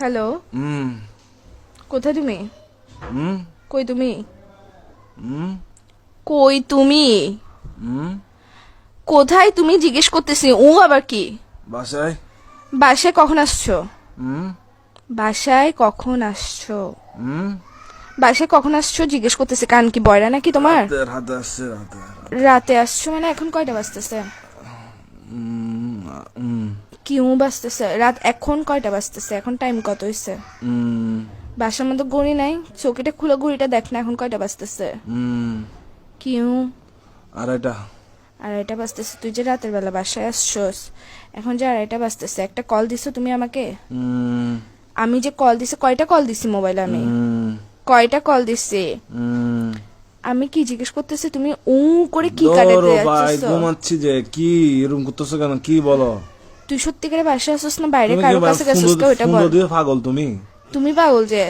Hello, কোথায় তুমি? কই তুমি? কই তুমি? কোথায় তুমি জিজ্ঞেস করতেছি। আবার কি? বাসায়। বাসায় কখন আসছো? বাসায় কখন আসছো? বাসায় কখন আসছো জিজ্ঞেস করতেছি। কান কি বয়রা নাকি তোমার? রাতে আসছে, রাতে। রাতে আসছো মানে এখন কয়টা বাজতেছে? কি বাজতেছে? রাত এখন কয়টা বাজতেছে? এখন টাইম কত হইছে? বাসার মধ্যে ঘড়ি নাই, চোখেটা খুলে ঘড়িটা দেখ না, এখন কয়টা বাজতেছে? কি আড়াইটা বাজতেছে। তুই যে রাতের বেলা বাসায় আসছোস, এখন যে আড়াইটা বাজতেছে, একটা কল দিছো তুমি আমাকে? আমি যে কল দিছি, কয়টা কল দিছি মোবাইলে? আমি কয়টা কল দিছি? আমি কি জিজ্ঞেস করতেছি, তুমি করে কি কাটাতে যাচ্ছিস? ঘুমাচ্ছি যে। কি এরকম করতেছো কেন? কি বলো? তুই সত্যিকারে বাসায় আসছিস না বাইরে কারোর কাছে গেছিস? ওইটা বল। পাগল তুমি? তুমি পাগল যে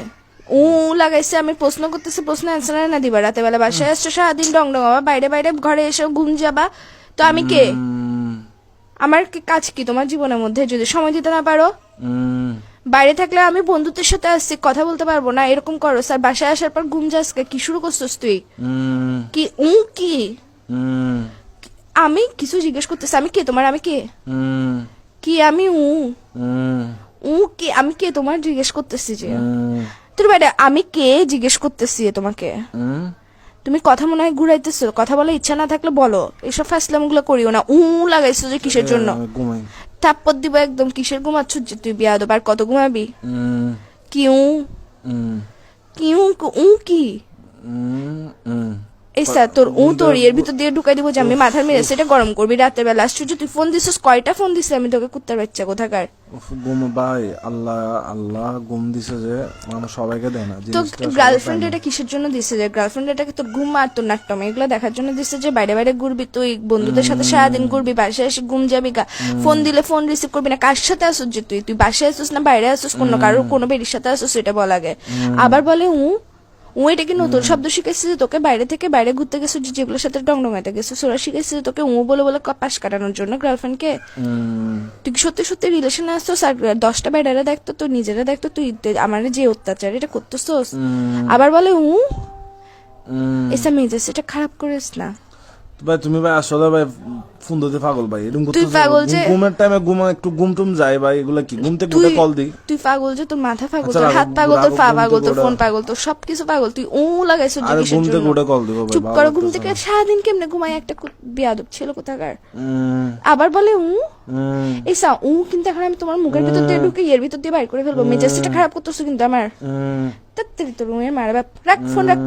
লাগাইছে। আমি প্রশ্ন করতেছি, প্রশ্ন অ্যান্সার না দিবা? রাতে বেলা বাসায় আসছো, সারাদিন ডং ডং আবার বাইরে বাইরে ঘরে এসে ঘুম যাবা। তো আমি কে? আমার কি কাজ কি তোমার জীবনের মধ্যে? যদি সময় দিতে না পারো, বাইরে থাকলে আমি বন্ধুদের সাথে আসছি, কথা বলতে পারবো না, এরকম করো স্যার। বাসায় আসার পর ঘুম যাস, কি শুরু করছিস তুই? কি কি? আমি কিছু জিজ্ঞেস করতেছি, আমি কে তোমার? আমি কে? কি আমি কি? আমি কে তোমার জিজ্ঞেস করতেছি যে তোর বাইরে আমি কে জিজ্ঞেস করতেছি তোমাকে। তুমি কথা মনে হয় ঘুরাইতেছো। কথা বলার ইচ্ছা না থাকলে বলো, এইসব ফাসলাম গুলো করিও না। লাগাইছো যে কিসের জন্য? থাপ্পড় দিব একদম। কিসের ঘুমাচ্ছ যে তুই? বিয়াদব, আর কত ঘুমাবি? কি কি? এই স্যার তোর তোর এর ভিতর দিয়ে ঢুকাই দিব যে আমি মাথার মেরে সেটা গরম করবি রাতের বেলা। আশ্চর্য, তুই ফোন দিছিস? কয়টা ফোন দিছিস আমি তোকে? কুত্তার বাচ্চা কোথাকার। ঘুম ভাই, আল্লাহ আল্লাহ ঘুম দিছে যে মানুষ সবাইকে দেয় না। তো গার্লফ্রেন্ড এটা কিসের জন্য দিছে? যে গার্লফ্রেন্ড এটাকে তোর ঘুম আর তোর নাট্যম এগুলো দেখার জন্য দিছে যে বাইরে বাইরে ঘুরবি তুই, বন্ধুদের সাথে সারাদিন ঘুরবি, বাসায় এসে ঘুম যাবি গা, ফোন দিলে ফোন রিসিভ করবি না। কার সাথে আসুস যে তুই? তুই বাসায় আসুস না বাইরে আসুস? কারোর কোনো বেরির সাথে আসুস? এটা বল আগে। আবার বলে এটা কি নতুন শব্দ শিখেছিস যে তোকে? বাইরে থেকে বাইরে ঘুরতে গেছিস, যেগুলোর সাথে ডংডঙাইতে গেছিস, ওরা শিখেছিস তোকে বলে বলে পাশ কাটানোর জন্য গার্লফ্রেন্ডকে? তুই কি সত্যি সত্যি রিলেশনে আসছিস? আর 10টা বেড়ারা দেখতো, তো নিজেরা দেখতো তুই আমার যে অত্যাচার এটা করতেছস। আবার বলে এসা মেজাজ এটা খারাপ করিস না ভাই। তুমি ভাই আসলে ভাই ফোন দিতে পাগল ভাই। এরকম তুই পাগল যে ঘুমের টাইমে একটু ঘুম টুম যায় ভাই। এগুলা কি? ঘুম থেকে উঠে কল দিই? তুই পাগল যে, তোর মাথা পাগল, তোর হাত পাগল, তোর পা পাগল, তোর ফোন পাগল, তোর সবকিছু পাগল। তুই লাগাইছিস যে কিসের জন্য? ঘুম থেকে উঠে কল দিব ভাই। চুপ করো। ঘুম থেকে সারাদিন কেমনে ঘুমাই একটা বিয়াদব ছেলে কোথাকার। আবার বলে এসা কিন্তু এখন আমি তোমার মুখের ভিতর দিয়ে ঢুকে এর ভিতর দিয়ে বাইর করে ফেলবো। মেজাজটা খারাপ করতেছো কিন্তু আমার। তাড়াতাড়ি তোর মারা বাপ। রাখ ফোন, রাখ।